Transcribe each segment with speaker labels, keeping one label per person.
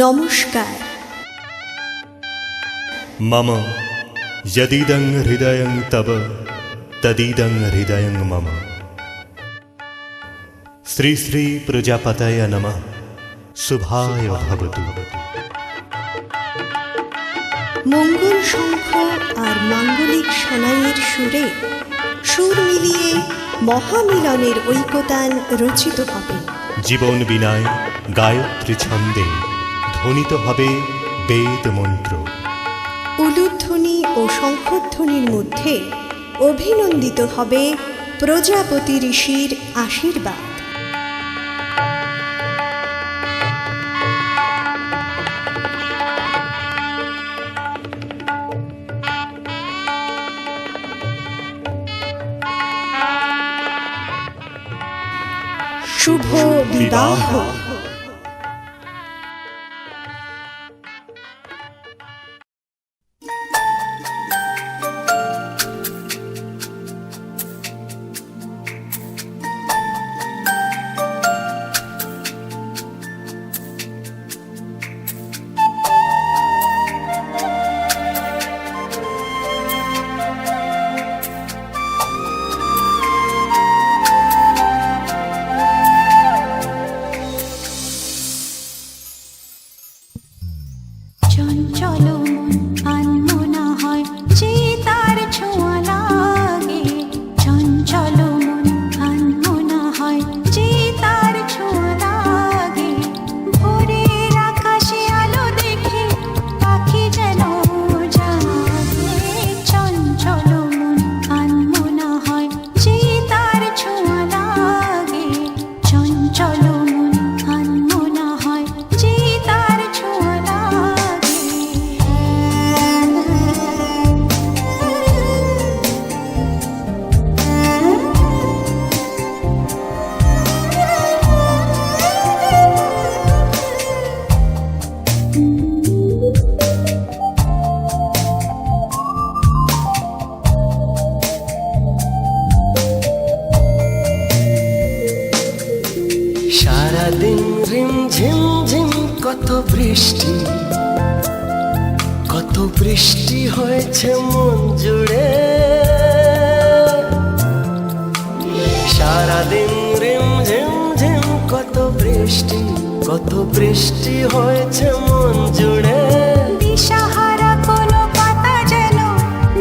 Speaker 1: নমস্কার।
Speaker 2: मम यदिदं हृदयं तव तदिदं हृदयं मम। श्री श्री प्रजापतये नमः। शुभाय भवतु।
Speaker 1: মঙ্গল শঙ্খ আর মাঙ্গলিক সানাইয়ের সুরে সুর মিলিয়ে মহামিলনের ঐকতান রচিত হবে।
Speaker 2: জীবন বিনায় গায়ত্রী ছন্দে ধ্বনিত হবে বেদ মন্ত্র।
Speaker 1: উলুধ্বনি ও শঙ্খধ্বনির মধ্যে অভিনন্দিত হবে প্রজাপতি ঋষির আশীর্বাদ। শুভ বিবাহ।
Speaker 3: চঞ্চল আনমনা হয় যে তার ছোঁয়া লাগে, চঞ্চল আনমনা হয় যে তার ছোঁয়া লাগে। ভোরের আকাশে আলো দেখে পাখি যেন জাগে, চঞ্চল আনমনা হয় যে তার ছোঁয়া লাগে, চঞ্চল আনমনা হয় যে তার ছোঁয়া লাগে।
Speaker 4: সারাদিন রিম ঝিম ঝিম কত বৃষ্টি হয়েছে মন জুড়ে। সারাদিন রিম ঝিম ঝিম কত বৃষ্টি হয়েছে মন জুড়ে।
Speaker 3: দিশাহারা কোনো পাতা যেন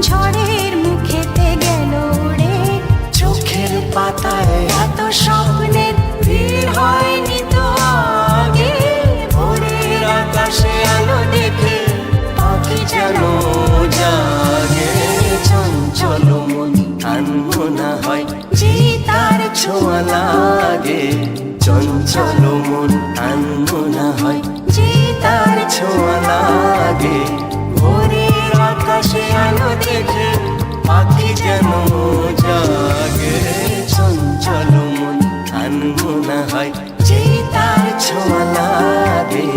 Speaker 3: ঝড়ের মুখেতে গেল উড়ে,
Speaker 4: চোখের পাতায় এত স্বপ্নের ভিড় হয়নি তো আগে। ভোরের আকাশে আলো দেখে পাখি যেন জাগে, চঞ্চল মন আনমনা হয় যে তার ছোঁয়া লাগে, চঞ্চল মন আনমনা হয় যে তার ছোঁয়া লাগে। ভোরের আকাশে আলো দেখে পাখি যেন জাগে, চঞ্চল মন আনমনা হয় যে তার ছোঁয়া লাগে,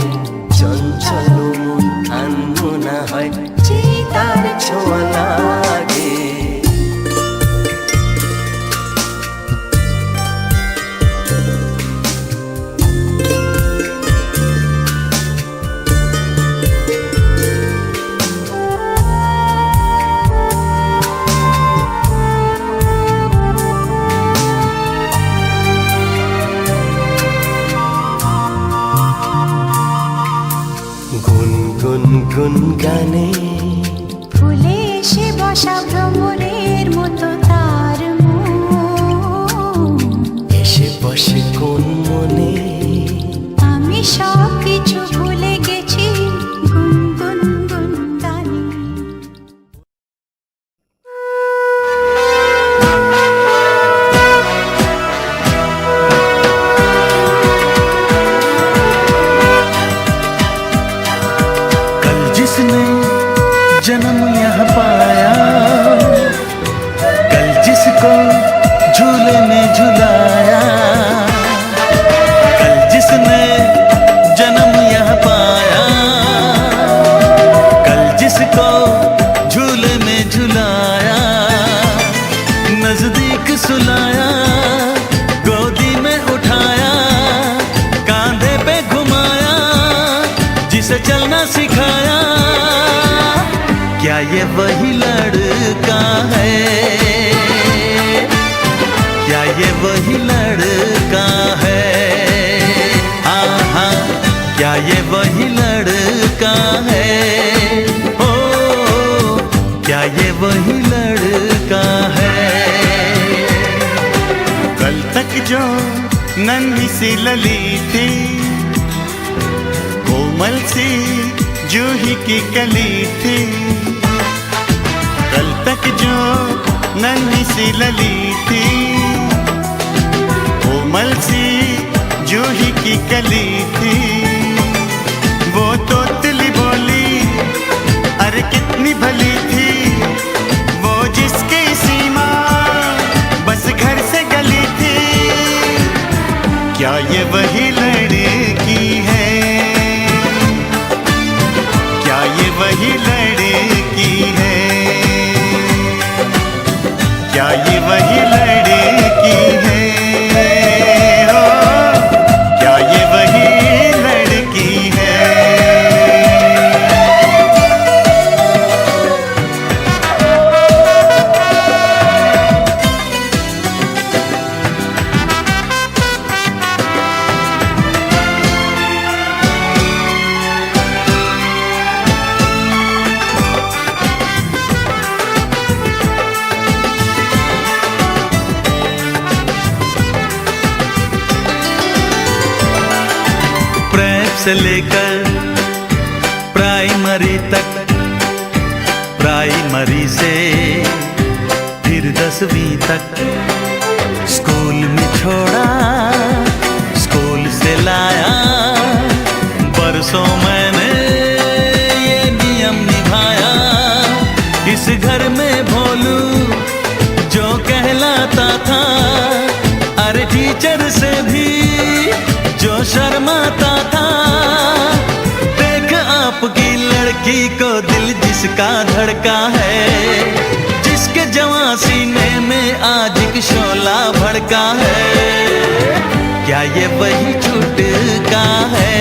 Speaker 4: চঞ্চল মন আনমনা হয় যে তার ছোঁয়া লাগে। গুনগুন গানে
Speaker 3: ফুলে এসে বসা ভ্রমরের মতো তার মন,
Speaker 4: এসে বসে কোন মনে।
Speaker 3: আমি সব কিছু ভুলে গেছি গুনগুন গুন গানে।
Speaker 5: कल जिसने जन्म यहाँ पाया, कल जिसको झूले ने झुलाया, कल जिसने जन्म यहाँ पाया, कल जिसको झूले में झुलाया, नजदीक सुलाया, गोदी में उठाया, कांधे पे घुमाया, चलना सिखाया। क्या ये वही लड़का है? क्या ये वही लड़का है? हाँ हाँ, क्या ये वही लड़का है? ओ, क्या ये वही लड़का है?
Speaker 6: कल तक जो नन्ही सी लली थी, कोमल सी जूही की कली थी। कल तक जो नन्ही सी लली थी, कोमल सी जूही की कली थी। वो तो तिली बोली, अरे कितनी भली थी। वो जिसकी सीमा बस घर से गली थी। क्या ये वही लड़की है? क्या ये वही लड़की है? क्या ये वही लड़की है? हो, क्या ये वही लड़की है?
Speaker 5: से लेकर प्राइमरी तक, प्राइमरी से फिर 10वीं तक स्कूल में छोड़ा, स्कूल से लाया। बरसों मैंने ये नियम निभाया। इस घर में भोलू जो कहलाता था, अरे टीचर से भी जो शर्माता था। देख आपकी लड़की को दिल जिसका धड़का है, जिसके जवां सीने में आज एक शोला भड़का है। क्या ये वही छुटका है?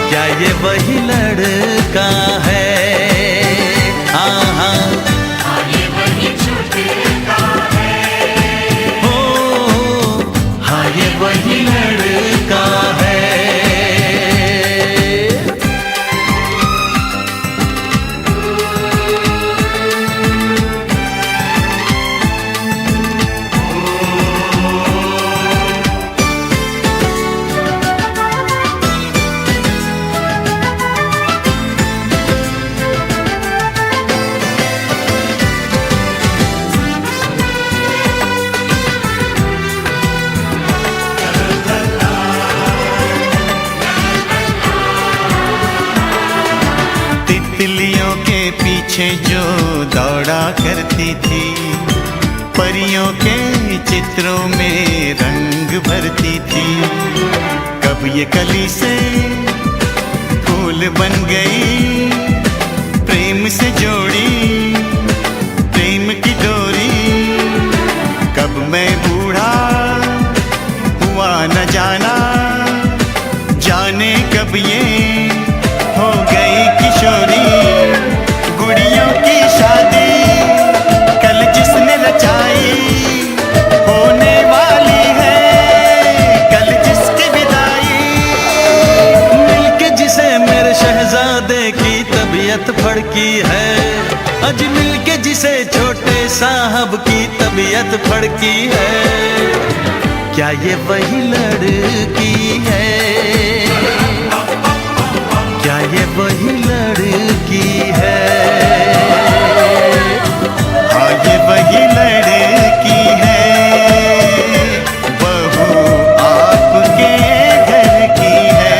Speaker 5: क्या ये वही लड़का है? हाँ हाँ, वही लड़का है।
Speaker 6: तितलियों के पीछे जो दौड़ा करती थी, परियों के चित्रों में रंग भरती थी। कब ये कली से फूल बन गई, प्रेम से जोड़ी प्रेम की डोरी। कब मैं बूढ़ा हुआ न जाना, जाने कब ये हो गई किशोरी। गुड़ियों की शादी कल जिसने रचाई, होने वाली है कल जिसकी विदाई।
Speaker 5: मिलके जिसे मेरे शहजादे की तबीयत फड़की है, अज मिलके जिसे छोटे साहब की तबीयत फड़की है। क्या ये वही लड़की है? क्या ये वही लड़की है?
Speaker 6: हाँ, ये वही लड़की है, बहू आपके घर की है।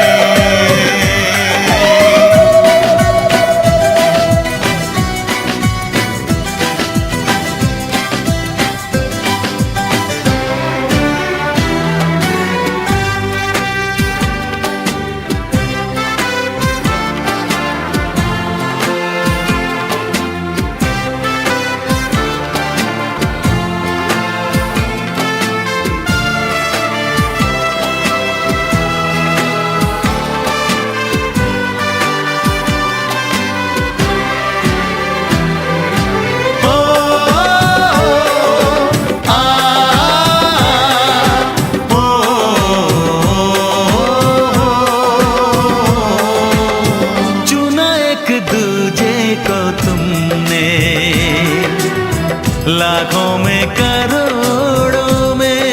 Speaker 5: लाखों में करोड़ों में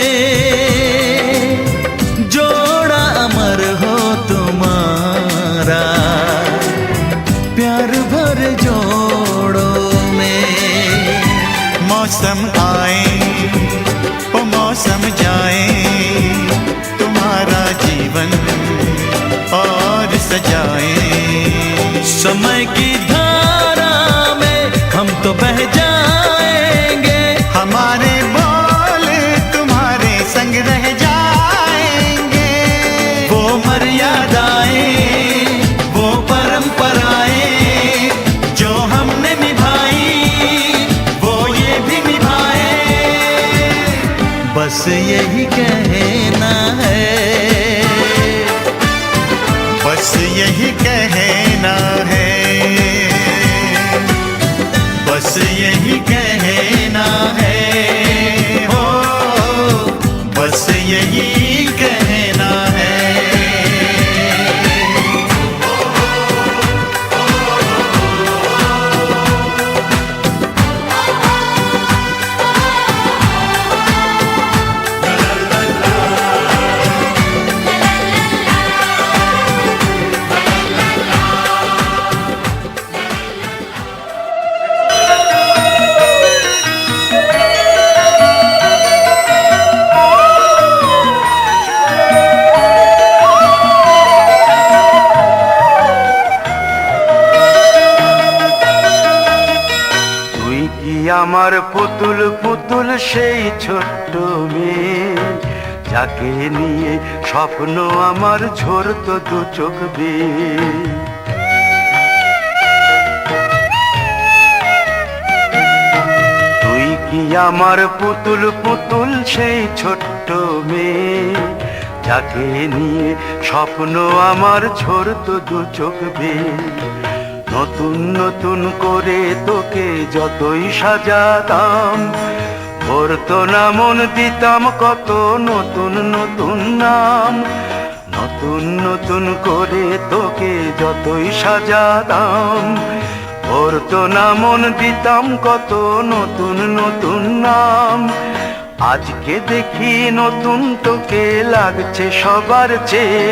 Speaker 5: जोड़ा अमर हो तुम्हारा, प्यार भर जोड़ों में।
Speaker 6: मौसम आए ओ मौसम जाए, तुम्हारा जीवन और सजाए।
Speaker 5: समय की धारा में हम तो बह जाएंगे,
Speaker 6: हमारे बोल तुम्हारे संग रह जाएंगे।
Speaker 5: वो मर्यादाएं, वो परंपराएं जो हमने निभाई, वो ये भी निभाए। बस यही कहना है,
Speaker 6: बस यही कहना है, बस यही कहना है, हो बस यही कहना है।
Speaker 7: আমার পুতুল পুতুল সেই ছোট্ট মেয়ে, যাকে নিয়ে স্বপ্ন আমার ঝরতো দু চোখ বেয়ে। তুই কি আমার পুতুল পুতুল সেই ছোট্ট মেয়ে, যাকে নিয়ে স্বপ্ন আমার ঝরতো দু চোখ বেয়ে। নতুন নতুন করে তোকে যতই সাজাতাম, ভরতো না মন দিতাম কত নতুন নতুন নাম। নতুন নতুন করে তোকে যতই সাজাতাম, ভরতো না মন দিতাম কত নতুন নতুন নাম। আজকে দেখি নতুন তোকে লাগছে সবার চেয়ে,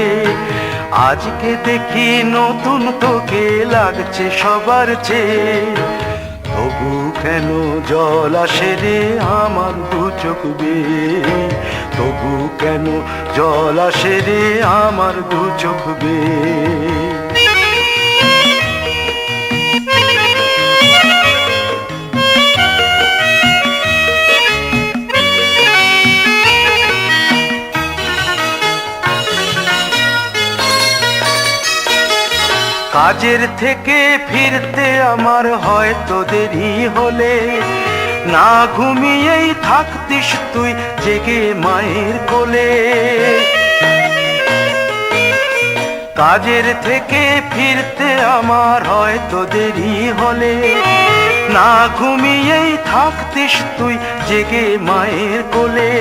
Speaker 7: আজকে দেখি নতুন তোকে লাগছে সবার চেয়ে। তবু কেন জল আসে রে আমার দু চোখ বেয়ে, তবু কেন জল আসে রে আমার দু চোখ বেয়ে। কাজের থেকে ফিরতে আমার হয়তো দেরি হলে, না ঘুমিয়েই থাকতিস তুই জেগে মায়ের কোলে। কাজের থেকে ফিরতে আমার হয়তো দেরি হলে, না ঘুমিয়েই থাকতিস তুই জেগে মায়ের কোলে।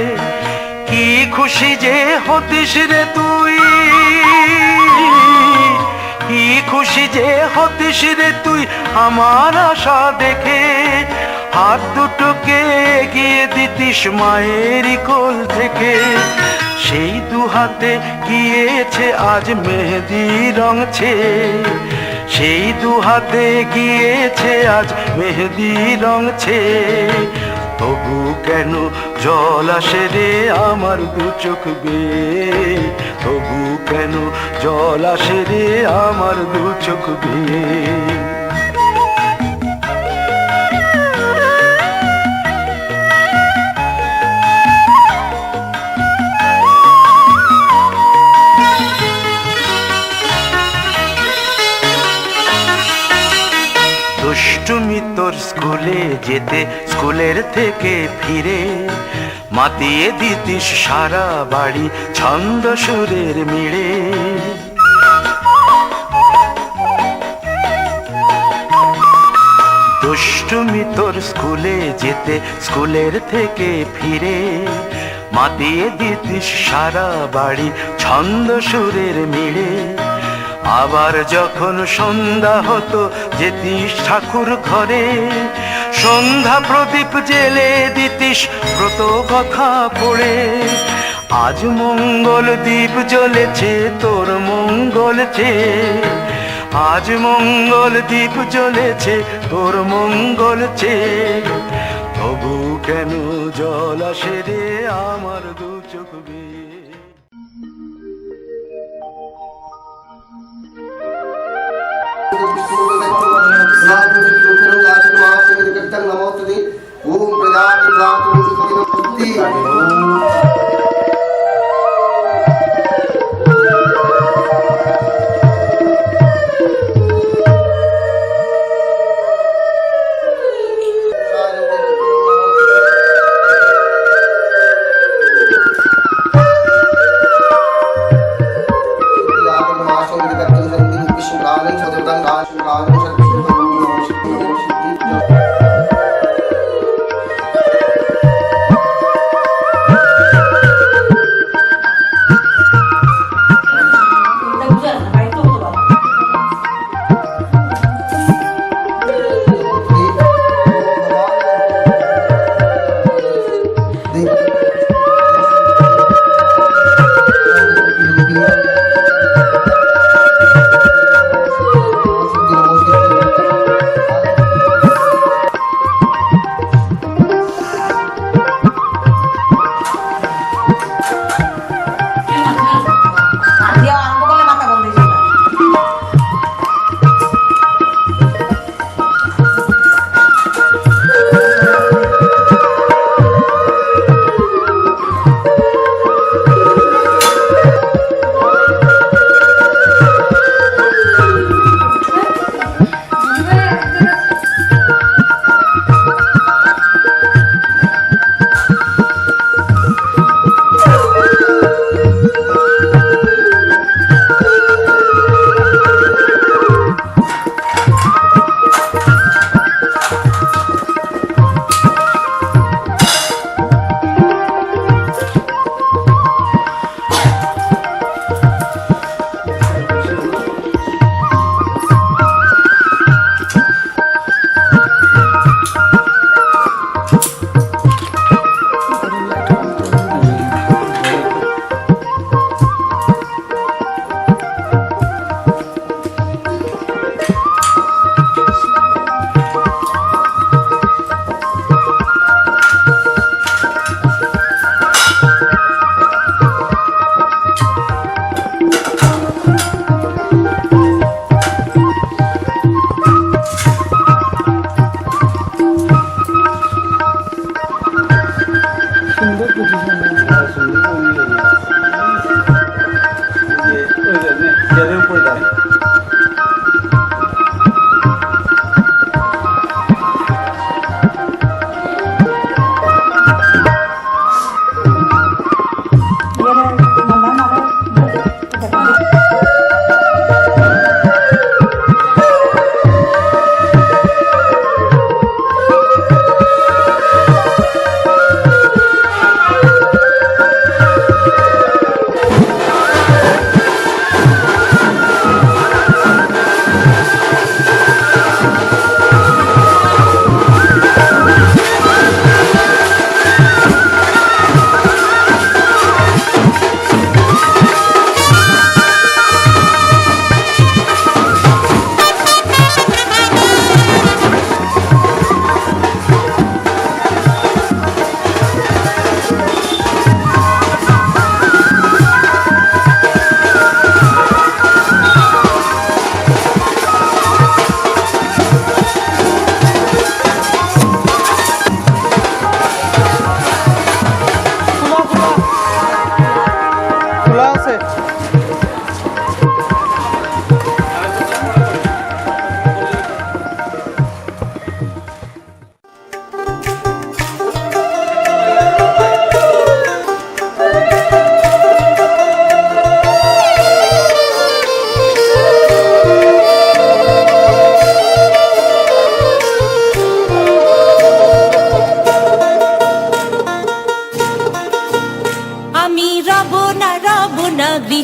Speaker 7: কি খুশি যে হতিস রে তুই, কি খুশি যে হতিস রে তুই আমার আশা দেখে। হাত দুটোকে এগিয়ে দিতিস মায়েরই কোল থেকে, সেই দু হাতে গিয়েছে আজ মেহেদি রং ছেয়ে। সেই দু হাতে গিয়েছে আজ মেহেদি রং ছেয়ে। তবু কেন জল আসে রে আমার দু চোখ বেয়ে, তবু কেন জল আসে রে আমার দু চোখ বেয়ে। দুষ্টুমি তোর স্কুলে যেতে, স্কুলের থেকে ফিরে মাতিয়ে দিতিস সারা বাড়ি ছন্দ সুরের মিড়ে। দুষ্টুমি তোর স্কুলে যেতে, স্কুলের থেকে ফিরে মাতিয়ে দিতিস সারা বাড়ি ছন্দ সুরের মিড়ে। আবার যখন সন্ধ্যা হতো যেতিস ঠাকুর ঘরে, সন্ধ্যা প্রদীপ জেলে দিতিস ব্রত কথা পড়ে। আজ মঙ্গল দ্বীপ জ্বলেছে তোর মঙ্গল চেয়ে, আজ মঙ্গল দ্বীপ জ্বলেছে তোর মঙ্গল চেয়ে। তবু কেন জল আসে রে আমার দু চোখ বেয়ে।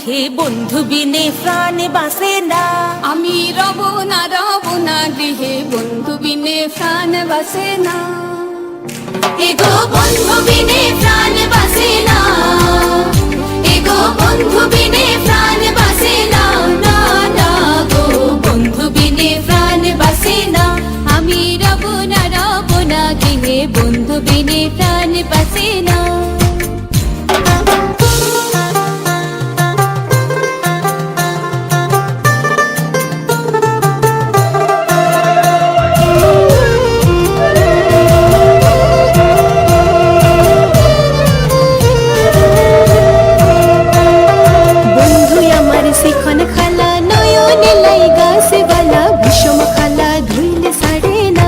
Speaker 3: গৃহে বন্ধু বিনে প্রাণ বাসে না।
Speaker 8: আমি রব না গৃহে বন্ধু বিনে প্রাণ বাসে না।
Speaker 3: এগো বন্ধু বিনে প্রাণ বাসে না, এগো বন্ধু বিনে প্রাণ বাসে না, না না গো বন্ধু বিনে প্রাণ বাসে না। আমি রব না গৃহে বন্ধু বিনে প্রাণ বাসে না। শিখন খালা নয়নে লাই গাছে বালা বিষম খালা ধুইলে সারে না।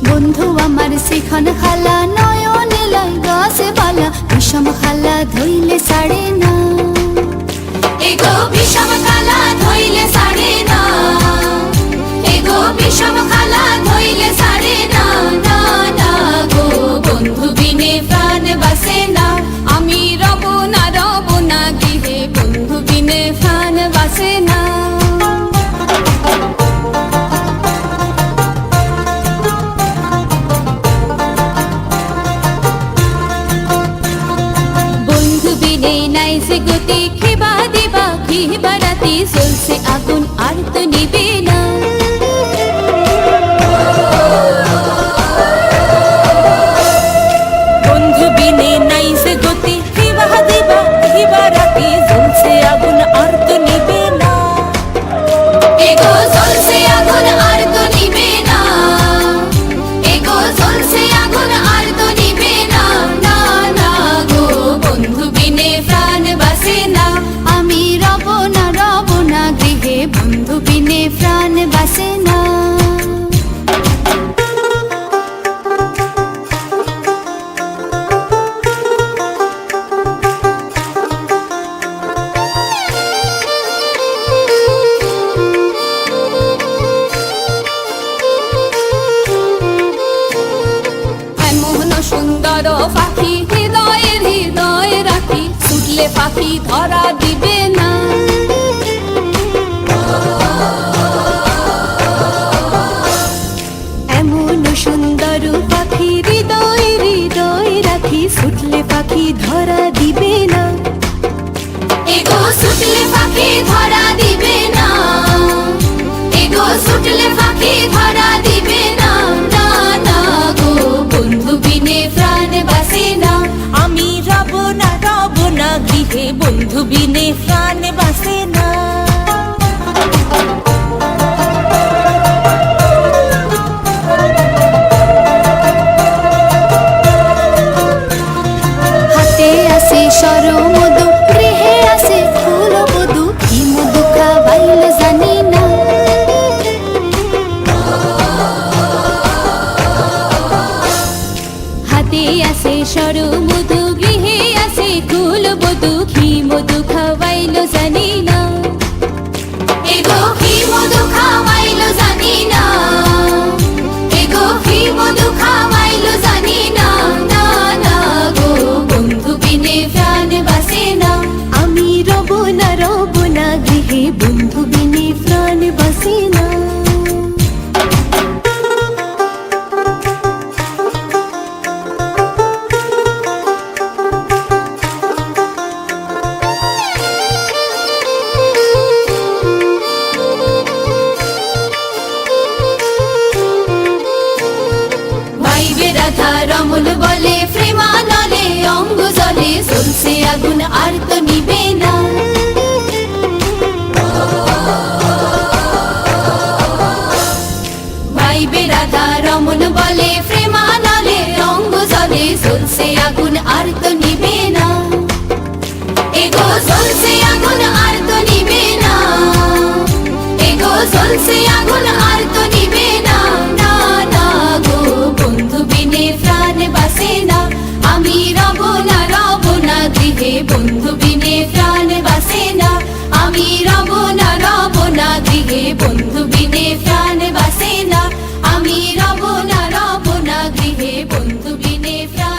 Speaker 3: বন্ধু আমার শিখন খালা নয়নে লাই গাছে বালা বিষম খালা ধুইলে সারে না। এগো বিষম খালা ধুইলে সারে না, এগো বিষম খালা ধুইলে সারে না, না না গো বন্ধু বিনে প্রাণ বাসে না।
Speaker 8: আমি রব না গৃহে বন্ধু বিনে প্রাণ বাসে না।
Speaker 3: বন্ধু বিনে নাই সে গতি, খিবা দিবা খিবা রাতি চলছে আগুন আর তো নিবে না। বন্ধু বিনে নাই সে গতি, খিবা দিবা খিবা রাতি চলছে আগুন আর তো নিবে না। এগো চলছে আগুন আর তো নিবে না, এগো চলছে আগুন আর তো নিবে না, না না গো বন্ধু বিনে প্রাণ বাসে না। আমি রব না গৃহে বন্ধু বিনে প্রাণ বাসে না।
Speaker 8: এমন সুন্দর পাখি হৃদয়ে রাখি, ছুটলে পাখি ধরা দিবে না।
Speaker 3: এমন সুন্দর পাখি হৃদয়ে রাখি, ছুটলে পাখি ধরা দিবে না। এগো ছুটলে পাখি ধরা দিবে না, এগো ছুটলে পাখি ধরা দিবে না, না না গো বন্ধু বিনে প্রাণ বাসে না। আমি রব না গৃহে বন্ধু বিনে প্রাণ বাসে না। হাতে আছে সরমধু, গৃহে আছে ফুল বধু, কি মধু খাওয়াইল জানি না। হাতে আছে সরমধু, গৃহে আছে ফুল বধু, কি মধু খাওয়াইল জানি না। এগো কি মধু খাওয়াইল জানি না, এগো কি মধু খাওয়াইল জানি না, না না গো বন্ধু বিনে প্রাণ বাসে না। আমি রব না গৃহে বন্ধু বিনে প্রাণ বাসে না। ভাইবে রাধা রমল বলে প্রেমানলে অঙ্গ জলে চলছে আগুন আর তো নিবে না। ভাইবে রাধা রমল বলে প্রেমানলে অঙ্গ জলে চলছে আগুন আর তো নিবে না। এগো চলছে আগুন আর তো নিবে না, এগো চলছে আগুন আর তো নিবে না, না না গো বন্ধু বিনে প্রাণ বাসে না। আমি রব না গৃহে বন্ধু বিনে প্রাণ বাসে না। আমি রব না গৃহে বন্ধু বিনে প্রাণ বাসে না। আমি রব না গৃহে বন্ধু বিনে প্রাণ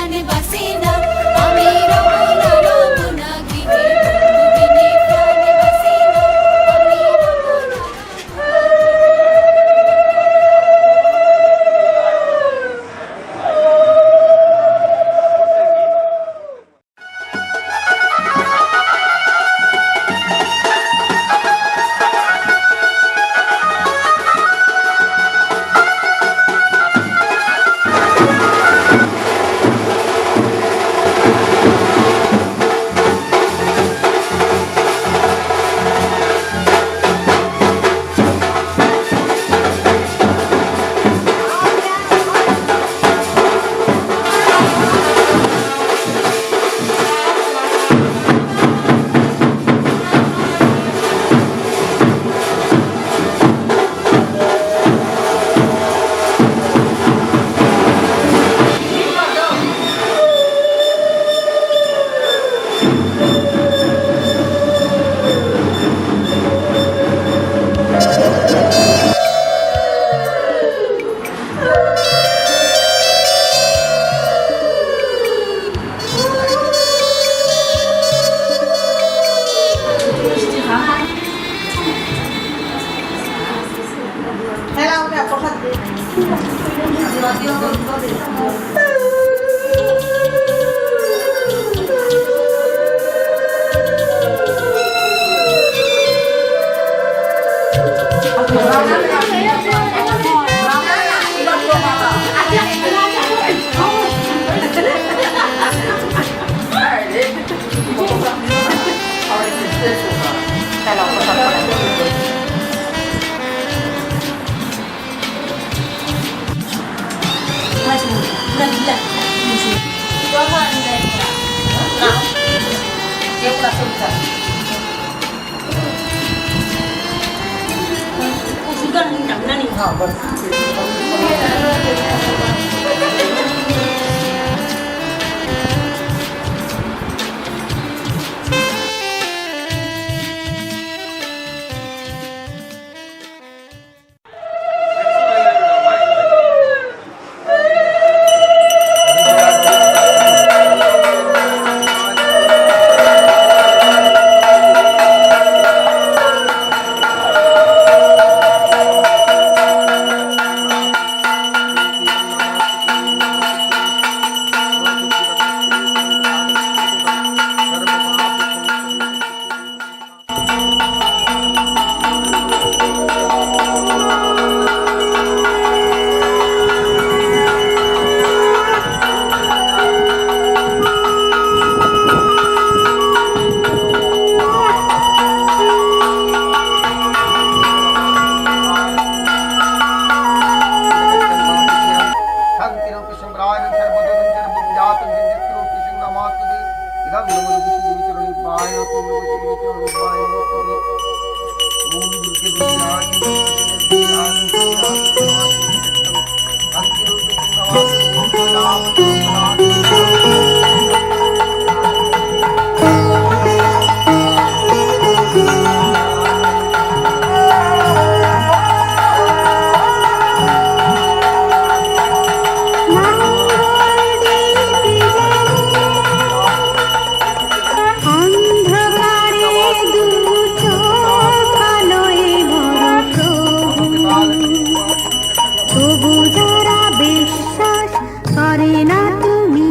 Speaker 9: তবু যারা বিশ্বাস করে না তুমি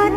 Speaker 9: আর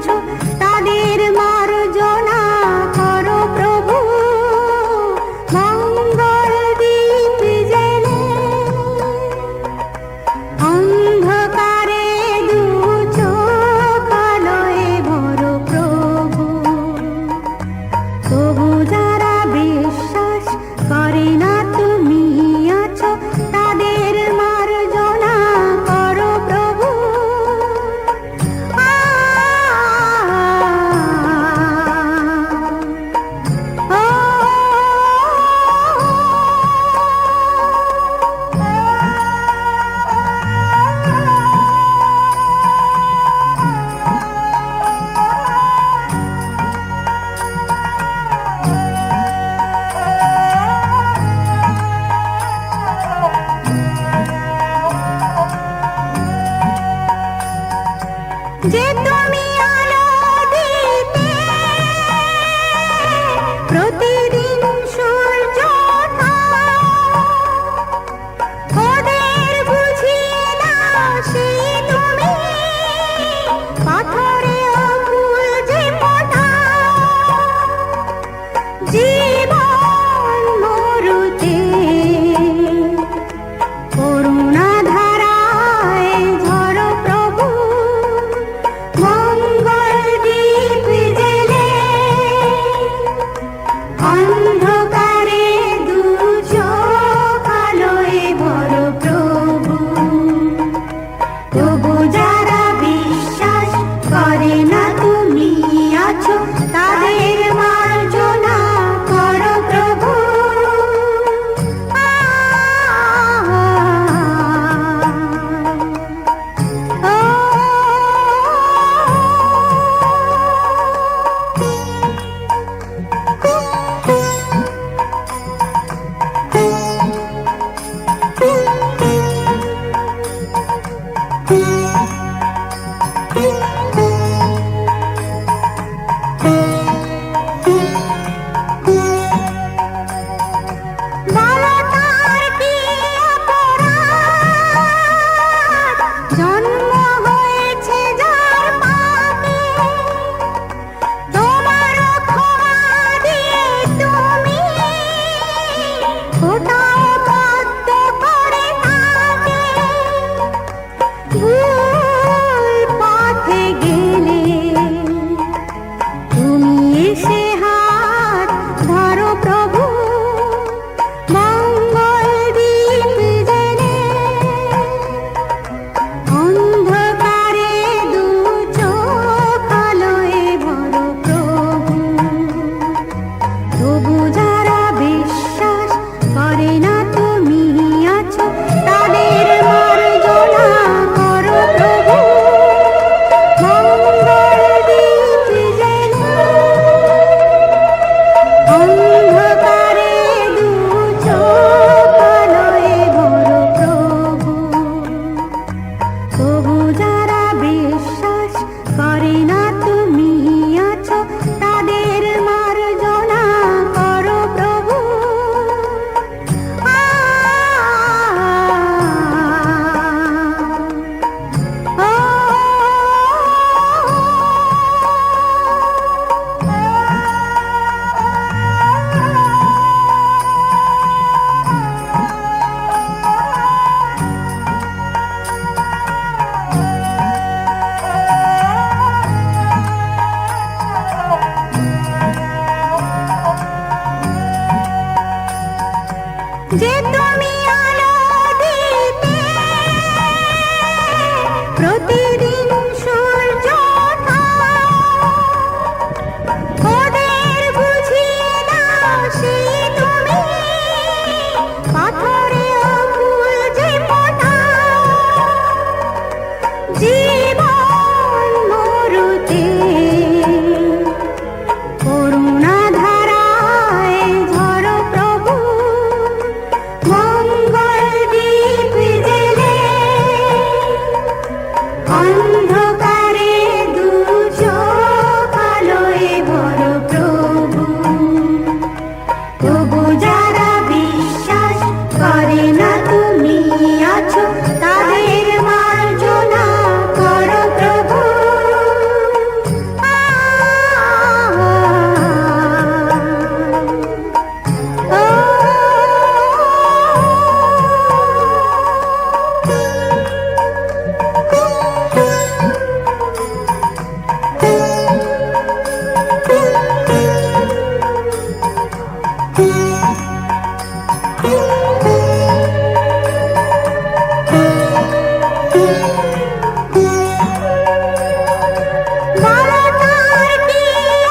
Speaker 1: এসে হাত ধরো প্রভু, মঙ্গল দীপ জেলে অন্ধকারে দু চোখ আলোয় ভরো প্রভু। তবু যারা বিশ্বাস করে না তুমি আছো, তাদের মার্জনা করো প্রভু, মঙ্গল দীপ জেলে অন্ধকারে দু চোখ আলোয় ভরো প্রভু। তবু যারা বিশ্বাস করে না তুমি আছো, তাদের মার্জনা করো প্রভু। যে তুমি আলো দিতে প্রতিদিন সূর্য ওঠা, ওদের বুঝিয়ে দাও সেই তুমি পাথরে ফুল যে ফোটাও। জীবন মরুতে করুণা ধারায় ঝরো প্রভু, মঙ্গল দীপ জেলে অন্ধকারে দু চোখ আলোয় ভরো প্রভু। তবু যারা বিশ্বাস করে না তুমি আছো, তাদের মার্জনা করো প্রভু। বালতার কি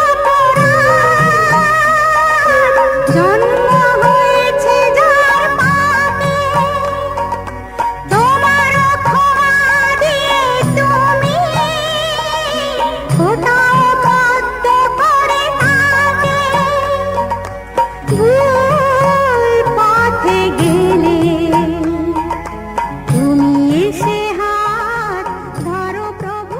Speaker 1: অপরাধ, জন্ম হয়েছে যার পাপে, তোমার ক্ষমা দিয়ে তুমি কোথাও বদ্ধ করে থাকে। ভুল পথে গেলে তুমি এসে হাত ধরো প্রভু।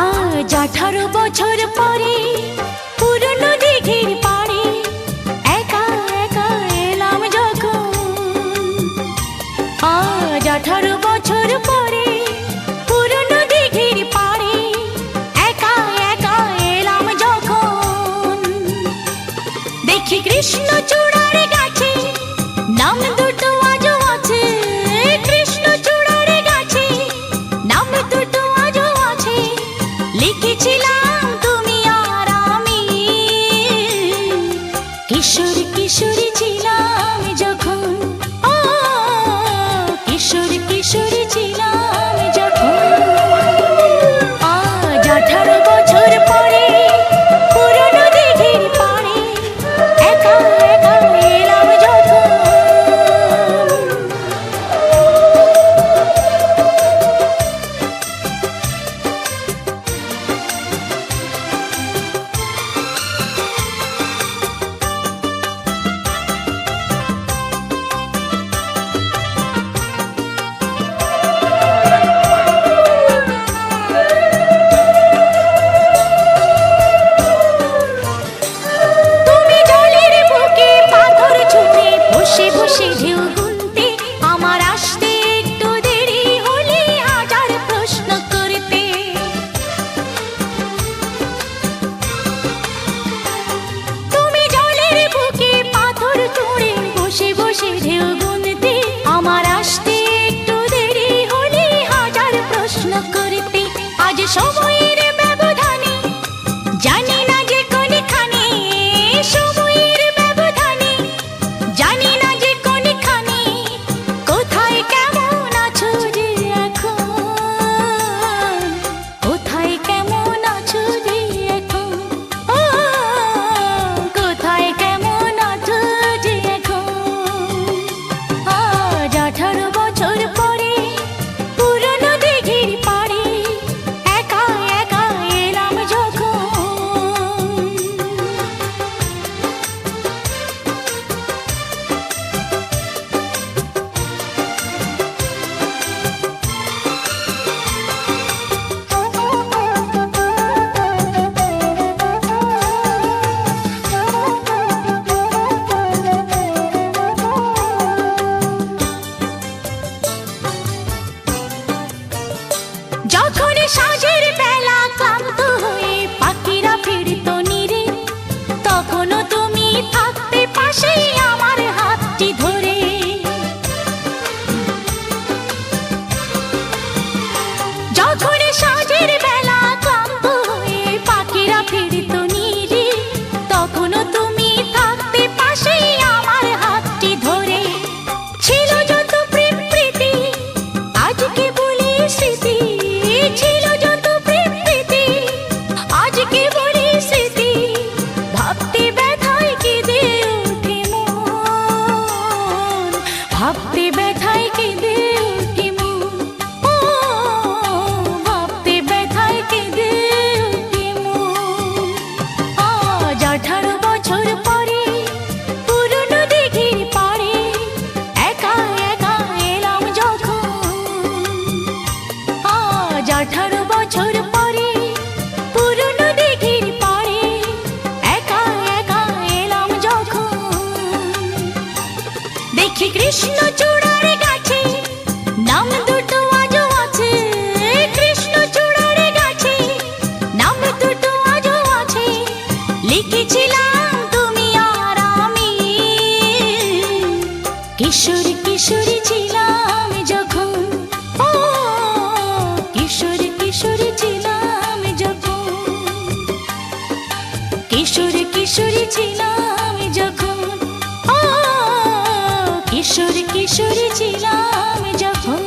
Speaker 9: আজ 18 বছর পরে পুরনো দিঘির পাড়ে একা একা এলাম যখন। আজ 18 বছর পরে পুরনো দিঘির পাড়ে একা একা এলাম যখন। দেখি কৃষ্ণ চূড়ার গাছে নাম দুটো আজও আছে, কৃষ্ণ চূড়ার গাছে নাম দুটো আজও আছে। লিখেছিলাম তুমি আর আমি, কিশোর কিশোরী ছিলাম যখন। ও কিশোর কিশোরী ছিলাম যখন। আজ 18 বছর পরে পুরনো দিঘির পাড়ে একা একা সময়ের ব্যবধানে জানি না যে কোনখানে, সময়ের ব্যবধানে জানি না যে কোনখানে, কোথায় কেমন আছো যে এখন, কোথায় কেমন আছো যে এখন, ও কোথায় কেমন আছো যে এখন। আজ 18 বছর পরে পুরনো দিঘির পাড়ে একা একা এলাম যখন, যখন সাঁঝের বেলা ক্লান্ত হয়ে পাখিরা ফিরত নিরে, তখনও তুমি থাকতে পাশে আমার হাতটি ধরে। যখন সাঁঝের বেলা ক্লান্ত হয়ে পাখিরা ফিরত নিরে, তখনও তুমি থাকতে পাশে আমার হাতটি ধরে। ছিল যত প্রেম প্রীতি আজকে বলি স্মৃতি, ছিল যত প্রেম প্রীতি আজকে বলি স্মৃতি, ভাবতে ব্যথায় কেঁদে ওঠে মন, ভাবতে ব্যথায় কেঁদে ওঠে মন, ও ভাবতে ব্যথায় কেঁদে ওঠে মন। আজ 18 বছর পরে পুরনো দিঘির পাড়ে একা একা এলাম যখন, আজ 18 বছর পরে পুরনো দিঘির পাড়ে একা একা এলাম যখন। দেখি কৃষ্ণ চূড়ার গাছে নাম দুটো আজও আছে, কৃষ্ণ চূড়ার গাছে নাম দুটো আজও আছে, লিখেছিলাম তুমি আর আমি, কিশোর কিশোরী ছিলাম যখন, ও কিশোর কিশোরী ছিলাম যখন, কিশোর কিশোরী ছিলাম যখন, ও কিশোর কিশোরী ছিলাম যখন।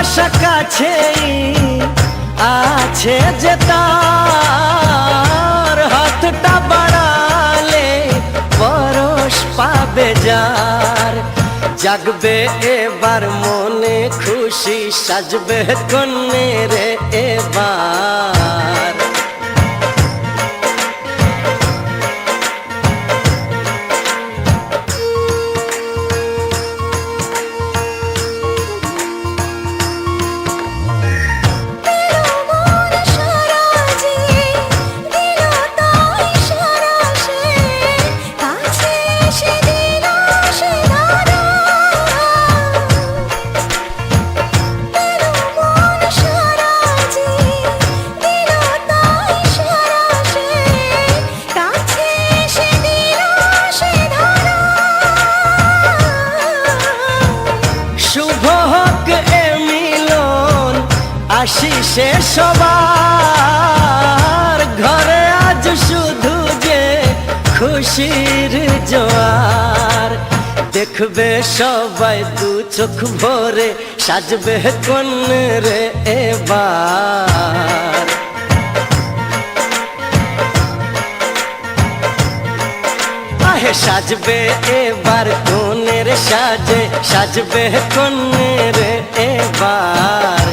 Speaker 4: ভালোবাসা কাছেই আছে যে তার, হাতটা বাড়ালে পরশ পাবে যার। জাগবে এবার মনে খুশি, সাজবে কন্যে রে এবার। আশিসে সবার ঘরে আজ শুধু যে খুশির জোয়ার। দেখবে সবাই দু চোখ ভরে, সাজবে কন্যে রে এবার। আহে সাজবে এবার কনের সাজে, সাজবে কন্যে রে এবার।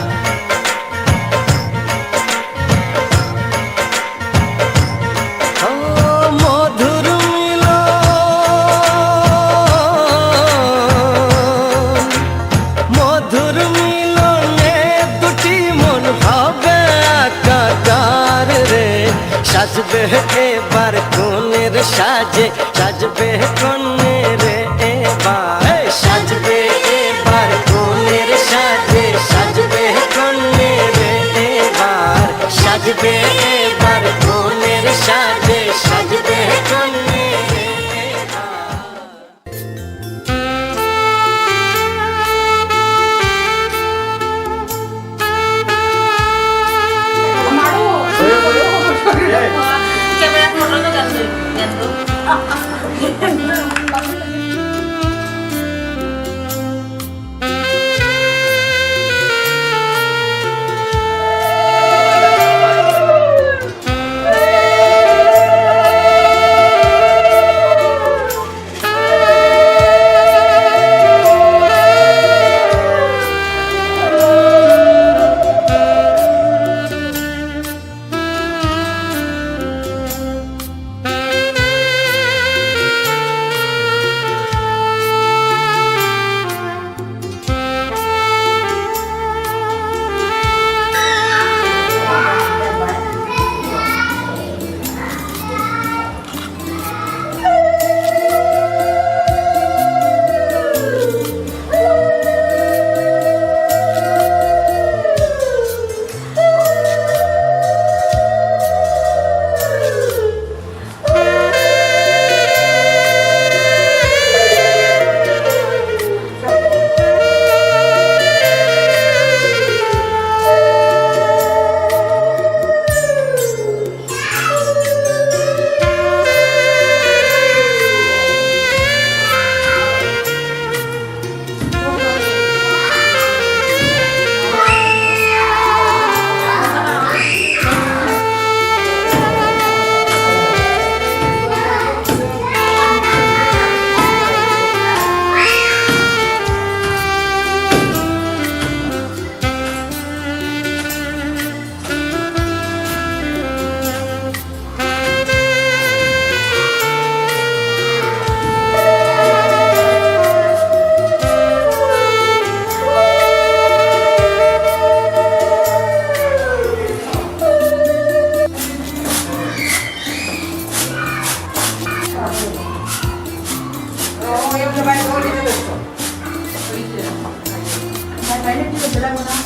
Speaker 4: সাজবে এবার কনের সাজে, সাজবে কন্যে রে এবার। সাজবে এবার কনের সাজে, সাজবে কন্যে রে এবার। সাজবে এবার কনের সাজে, সাজবে কন্যে রে এবার।
Speaker 10: Vai, vai, vai, vai, vai, vai, vai, vai, vai, vai, vai, vai,